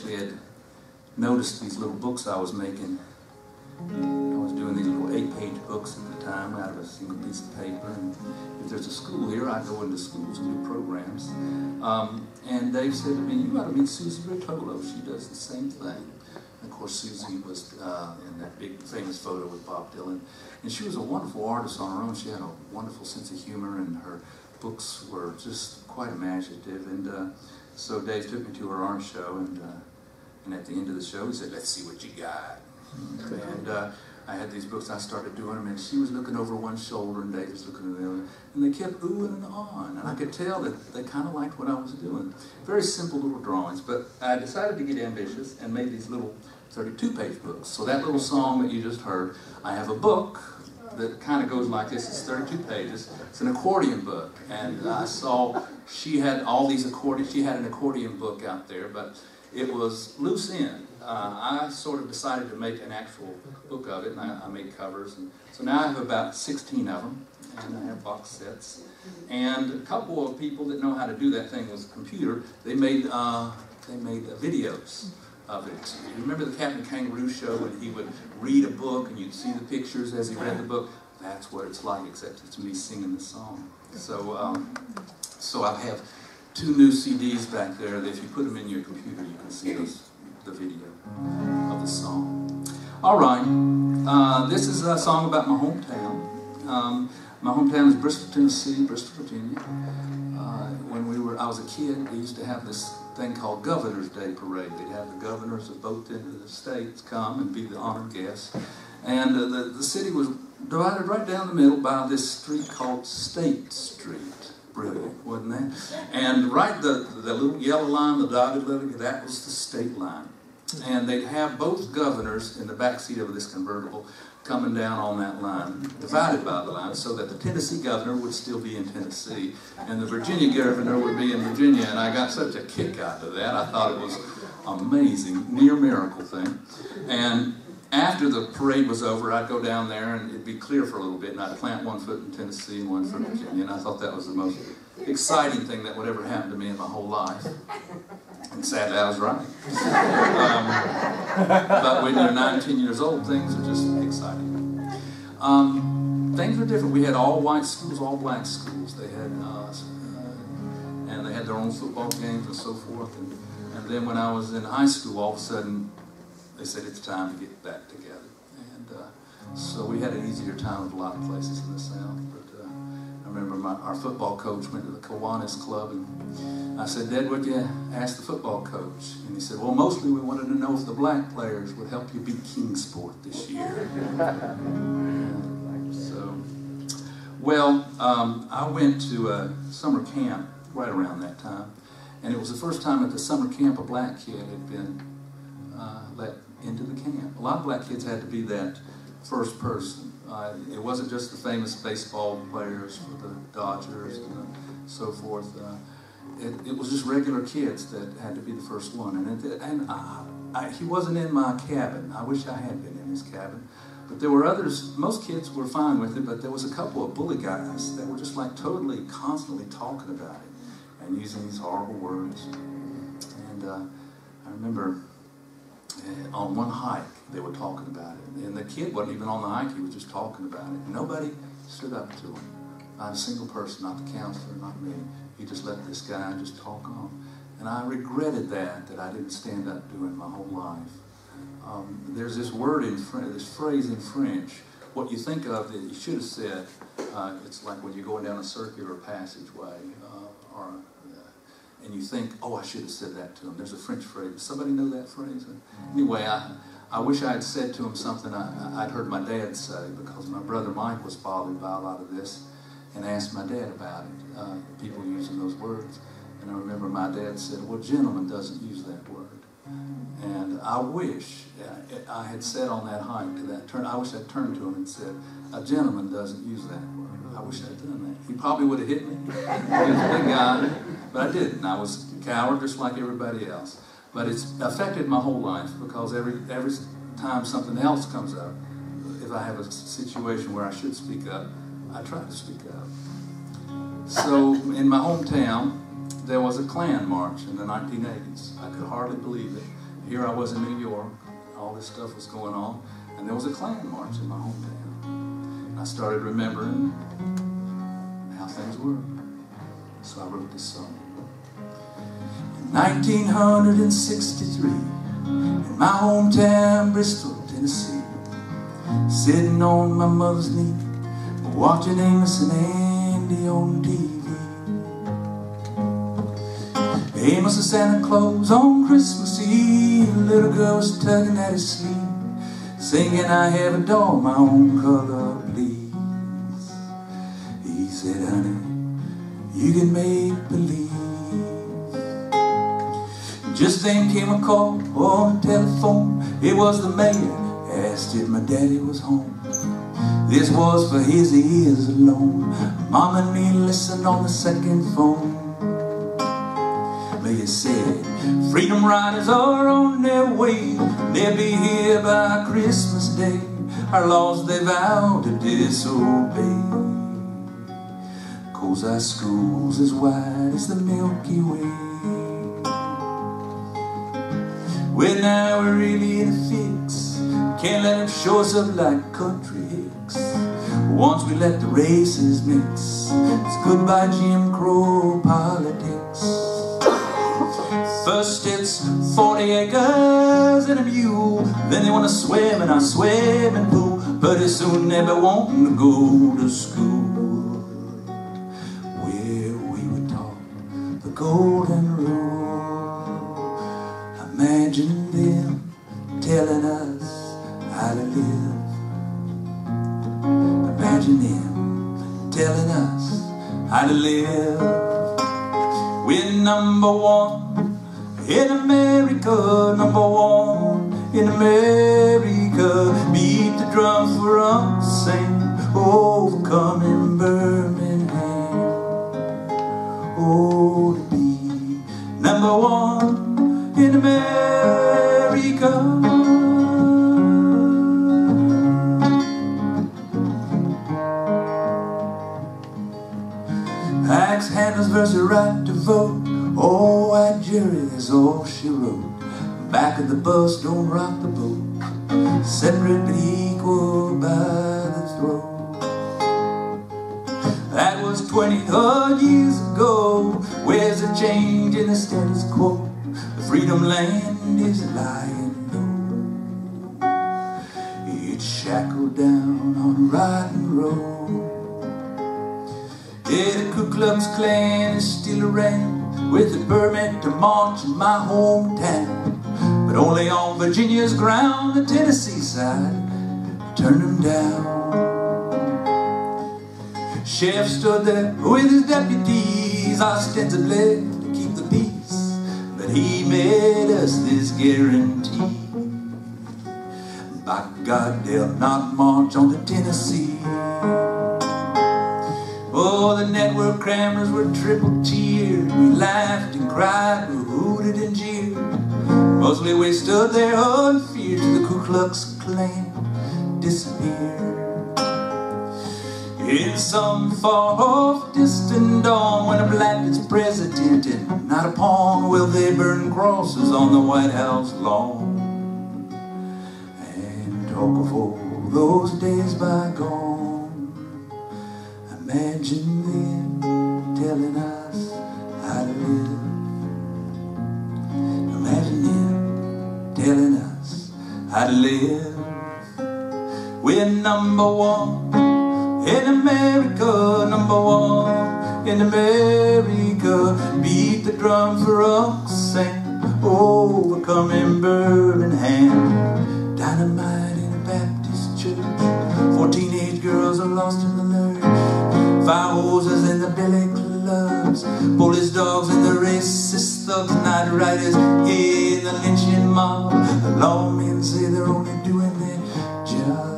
actually had noticed these little books I was making. I was doing these little 8-page books at the time out of a single piece of paper. And if there's a school here, I go into schools and do programs. And Dave said to me, "You got to meet Susie Bertolo. She does the same thing." And of course, Susie was in that big famous photo with Bob Dylan. And she was a wonderful artist on her own. She had a wonderful sense of humor, and her books were just quite imaginative. And so Dave took me to her art show, and at the end of the show, he said, "Let's see what you got." And I had these books, I started doing them, and she was looking over one shoulder, and Dave was looking at the other, and they kept oohing and ahhing, and I could tell that they kind of liked what I was doing. Very simple little drawings, but I decided to get ambitious and made these little 32-page books. So that little song that you just heard, I have a book that kind of goes like this. It's 32 pages. It's an accordion book, and I saw she had all these accordions. She had an accordion book out there, but it was loose end. I sort of decided to make an actual book of it, and I made covers. And so now I have about 16 of them, and I have box sets. And a couple of people that know how to do that thing with a computer, they made videos of it. You remember the Captain Kangaroo show when he would read a book and you'd see the pictures as he read the book? That's what it's like, except it's me singing the song. So, so I have 2 new CDs back there that if you put them in your computer, you can see the video of the song. All right, this is a song about my hometown. My hometown is Bristol, Tennessee, Bristol, Virginia. When I was a kid, we used to have this thing called Governor's Day Parade. They'd have the governors of both ends of the states come and be the honored guests. And the city was divided right down the middle by this street called State Street. Brilliant, wasn't that? And right, the little yellow line, the dotted line, that was the state line. And they'd have both governors in the back seat of this convertible coming down on that line, divided by the line, so that the Tennessee governor would still be in Tennessee, and the Virginia governor would be in Virginia. And I got such a kick out of that. I thought it was amazing, near miracle thing. And after the parade was over, I'd go down there and it'd be clear for a little bit, and I'd plant one foot in Tennessee and one foot in Virginia. And I thought that was the most exciting thing that would ever happen to me in my whole life. And sadly, I was right. But when you're 19 years old, things are just exciting. Things were different. We had all white schools, all black schools. They had, and they had their own football games and so forth. And then when I was in high school, all of a sudden, they said it's time to get back together. And so we had an easier time with a lot of places in the South. But I remember our football coach went to the Kiwanis Club, and I said, "Dad, what'd you ask the football coach?" And he said, "Well, mostly we wanted to know if the black players would help you beat Kingsport this year." So, well, I went to a summer camp right around that time, and it was the first time at the summer camp a black kid had been let into the camp. A lot of black kids had to be that first person. It wasn't just the famous baseball players for the Dodgers and so forth. It was just regular kids that had to be the first one. And he wasn't in my cabin. I wish I had been in his cabin. But there were others, most kids were fine with it, but there was a couple of bully guys that were just like totally, constantly talking about it and using these horrible words. And I remember on one hike, they were talking about it. And the kid wasn't even on the hike, he was just talking about it. Nobody stood up to him. Not a single person, not the counselor, not me. He just let this guy just talk on. And I regretted that I didn't stand up to it my whole life. There's this word in French, this phrase in French, what you think of that you should have said, it's like when you're going down a circular passageway, and you think, "Oh, I should have said that to him." There's a French phrase. Does somebody know that phrase? Anyway, I wish I had said to him something I'd heard my dad say, because my brother Mike was bothered by a lot of this and asked my dad about it, people using those words. And I remember my dad said, "Well, gentleman doesn't use that word." And I wish I had said on that hike to that turn, I wish I'd turned to him and said, "A gentleman doesn't use that word." I wish I'd done that. He probably would have hit me. He was a big guy. But I didn't. I was a coward just like everybody else. But it's affected my whole life, because every time something else comes up, if I have a situation where I should speak up, I try to speak up. So in my hometown, there was a Klan march in the 1980s. I could hardly believe it. here I was in New York, all this stuff was going on, and there was a Klan march in my hometown. And I started remembering how things were. So I wrote this song. In 1963, in my hometown, Bristol, Tennessee, sitting on my mother's knee, watching Amos and Andy on TV. Amos and Santa Claus on Christmas Eve, a little girl was tugging at his sleeve, singing, I have a doll my own color, please. He said, honey, you can make believe. Just then came a call on the telephone. It was the mayor, asked if my daddy was home. This was for his ears alone. Mom and me listened on the second phone. Mayor said, freedom riders are on their way. They'll be here by Christmas Day. Our laws they vowed to disobey. 'Cause our school's as wide as the Milky Way. Well, now we're really in a fix. Can't let them show us up like country hicks. Once we let the races mix, it's goodbye Jim Crow politics. First it's 40 acres and a mule, then they want to swim in our swimming pool. Pretty soon they'll be wanting to go to school, where we were taught the golden rule. Imagine them telling us how to live. Imagine them telling us how to live. We're number one in America, number one in America. Beat the drum for us and overcome in Birmingham. Oh, to be number one in America. Axe handlers versus the right to vote. Oh, white jury, that's all she wrote. Back of the bus, don't rock the boat. Separate but equal by the throat. That was 20 odd years ago. Where's the change in the status quo? The freedom land is lying low. It's shackled down on a rotten road. Yeah, the Ku Klux Klan is still around, with a permit to march in my hometown, but only on Virginia's ground. The Tennessee side turned them down. Sheriff stood there with his deputies, ostensibly to keep the peace, but he made us this guarantee: by God, they'll not march on the Tennessee. Oh, the network crammers were triple cheered. We laughed and cried, we hooted and jeered. Mostly we stood there unfeared till the Ku Klux Klan disappeared. In some far-off distant dawn, when a black is president and not a pawn, will they burn crosses on the White House lawn and talk of all those days bygone. Imagine them telling us how to live. Imagine them telling us how to live. We're number one in America, number one in America. Beat the drum for us and overcome in Birmingham. Dynamite in a Baptist church. 4 teenage girls are lost in the lurch. Fire hoses in the billy clubs. Police dogs and the racist thugs. Night riders in the lynching mob. The lawmen say they're only doing their job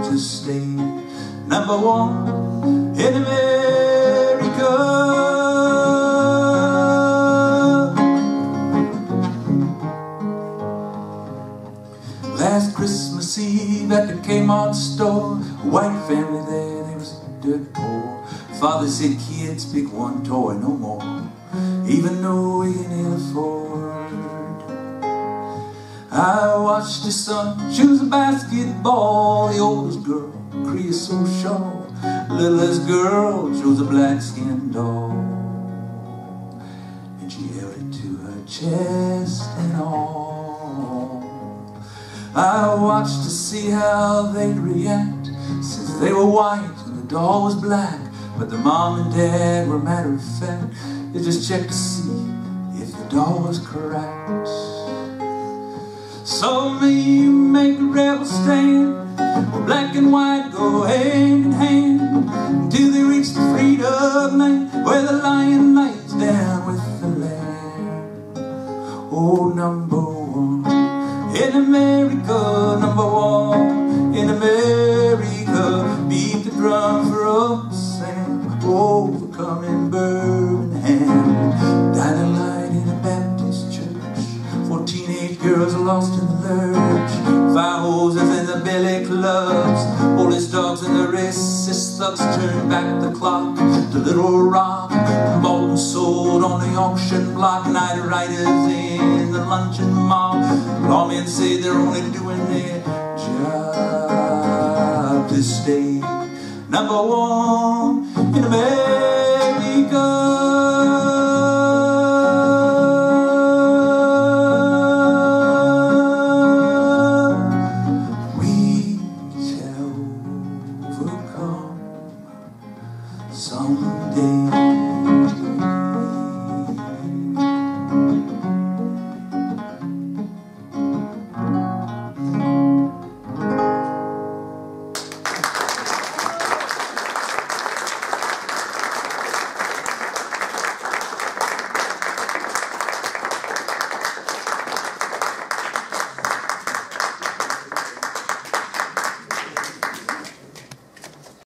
to stay number one in America. Last Christmas Eve at the Kmart store, a white family there, they was dirt poor. Father said, kids, pick one toy, no more, even though we can ill afford. I watched his son choose a basketball. The oldest girl, creosote shawl. The littlest girl chose a black-skinned doll, and she held it to her chest and all. I watched to see how they'd react, since they were white and the doll was black. But the mom and dad were matter of fact. They just checked to see if the doll was correct. So may you make a rebel stand, where black and white go hand in hand, until they reach the freedom land, where the lion lays down with the lamb. Oh, number one in America, number one in America, beat the drum for us and overcoming Birmingham. Dynamite in a Baptist church, 4 teenage girls lost in the lurch, fire hoses in the billy clubs, police dogs in the racist thugs turned back the clock to Little Rock, bought and sold on the auction block, night riders in the luncheon mob. Lawmen say they're only doing their job to stay number one in America.